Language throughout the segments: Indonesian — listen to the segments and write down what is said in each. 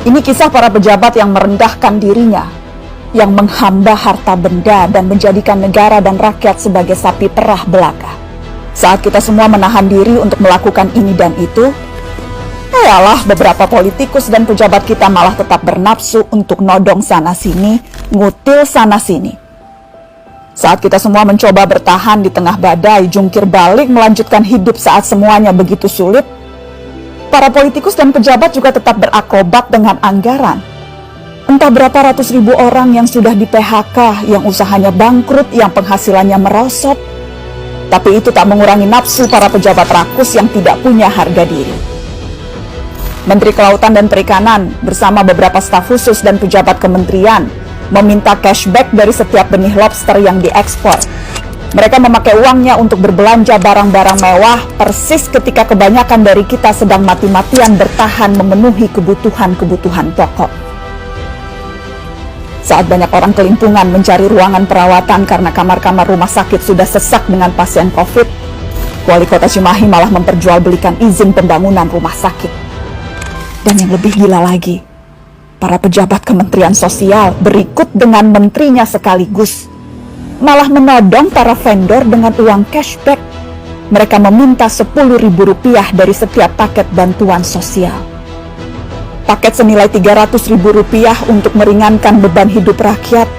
Ini kisah para pejabat yang merendahkan dirinya, yang menghamba harta benda dan menjadikan negara dan rakyat sebagai sapi perah belaka. Saat kita semua menahan diri untuk melakukan ini dan itu, yalah beberapa politikus dan pejabat kita malah tetap bernafsu untuk nodong sana-sini, ngutil sana-sini. Saat kita semua mencoba bertahan di tengah badai, jungkir balik melanjutkan hidup saat semuanya begitu sulit, para politikus dan pejabat juga tetap berakrobat dengan anggaran. Entah berapa ratus ribu orang yang sudah di PHK, yang usahanya bangkrut, yang penghasilannya merosot. Tapi itu tak mengurangi nafsu para pejabat rakus yang tidak punya harga diri. Menteri Kelautan dan Perikanan bersama beberapa staf khusus dan pejabat kementerian meminta cashback dari setiap benih lobster yang diekspor. Mereka memakai uangnya untuk berbelanja barang-barang mewah persis ketika kebanyakan dari kita sedang mati-matian bertahan memenuhi kebutuhan-kebutuhan pokok. Saat banyak orang kelimpungan mencari ruangan perawatan karena kamar-kamar rumah sakit sudah sesak dengan pasien COVID, Wali Kota Cimahi malah memperjualbelikan izin pembangunan rumah sakit. Dan yang lebih gila lagi, para pejabat Kementerian Sosial berikut dengan menterinya sekaligus malah menodong para vendor dengan uang cashback. Mereka meminta Rp10.000 dari setiap paket bantuan sosial. Paket senilai Rp300.000 untuk meringankan beban hidup rakyat.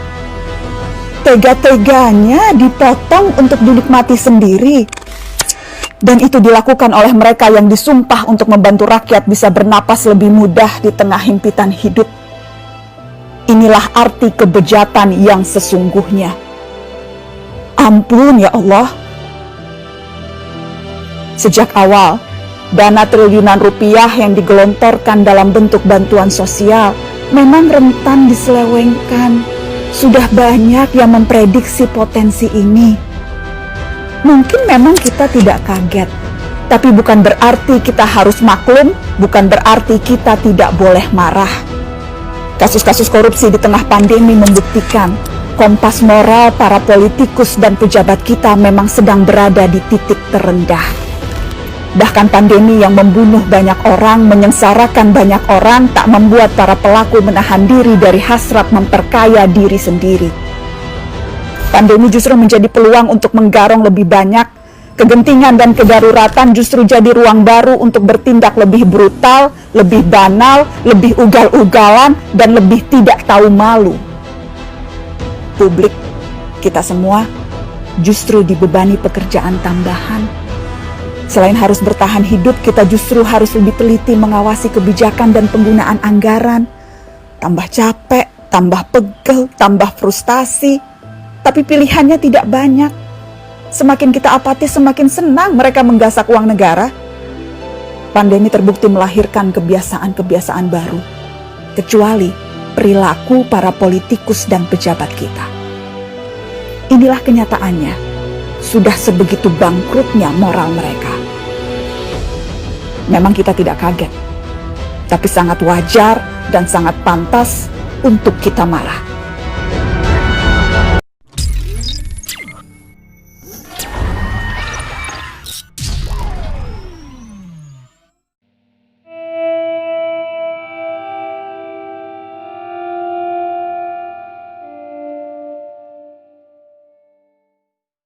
Tega-teganya dipotong untuk dinikmati sendiri. Dan itu dilakukan oleh mereka yang disumpah untuk membantu rakyat bisa bernapas lebih mudah di tengah himpitan hidup. Inilah arti kebejatan yang sesungguhnya. Ampun ya Allah. Sejak awal, dana triliunan rupiah yang digelontorkan dalam bentuk bantuan sosial memang rentan diselewengkan. Sudah banyak yang memprediksi potensi ini. Mungkin memang kita tidak kaget, tapi bukan berarti kita harus maklum, bukan berarti kita tidak boleh marah. Kasus-kasus korupsi di tengah pandemi membuktikan kompas moral para politikus dan pejabat kita memang sedang berada di titik terendah. Bahkan pandemi yang membunuh banyak orang, menyengsarakan banyak orang, tak membuat para pelaku menahan diri dari hasrat memperkaya diri sendiri. Pandemi justru menjadi peluang untuk menggarong lebih banyak. Kegentingan dan kedaruratan justru jadi ruang baru untuk bertindak lebih brutal, lebih banal, lebih ugal-ugalan, dan lebih tidak tahu malu. Publik, kita semua, justru dibebani pekerjaan tambahan. Selain harus bertahan hidup, kita justru harus lebih teliti mengawasi kebijakan dan penggunaan anggaran. Tambah capek, tambah pegel, tambah frustasi. Tapi pilihannya tidak banyak. Semakin kita apatis, semakin senang mereka menggasak uang negara. Pandemi terbukti melahirkan kebiasaan-kebiasaan baru. Kecuali perilaku para politikus dan pejabat kita. Inilah kenyataannya. Sudah sebegitu bangkrutnya moral mereka. Memang kita tidak kaget, tapi sangat wajar dan sangat pantas untuk kita marah.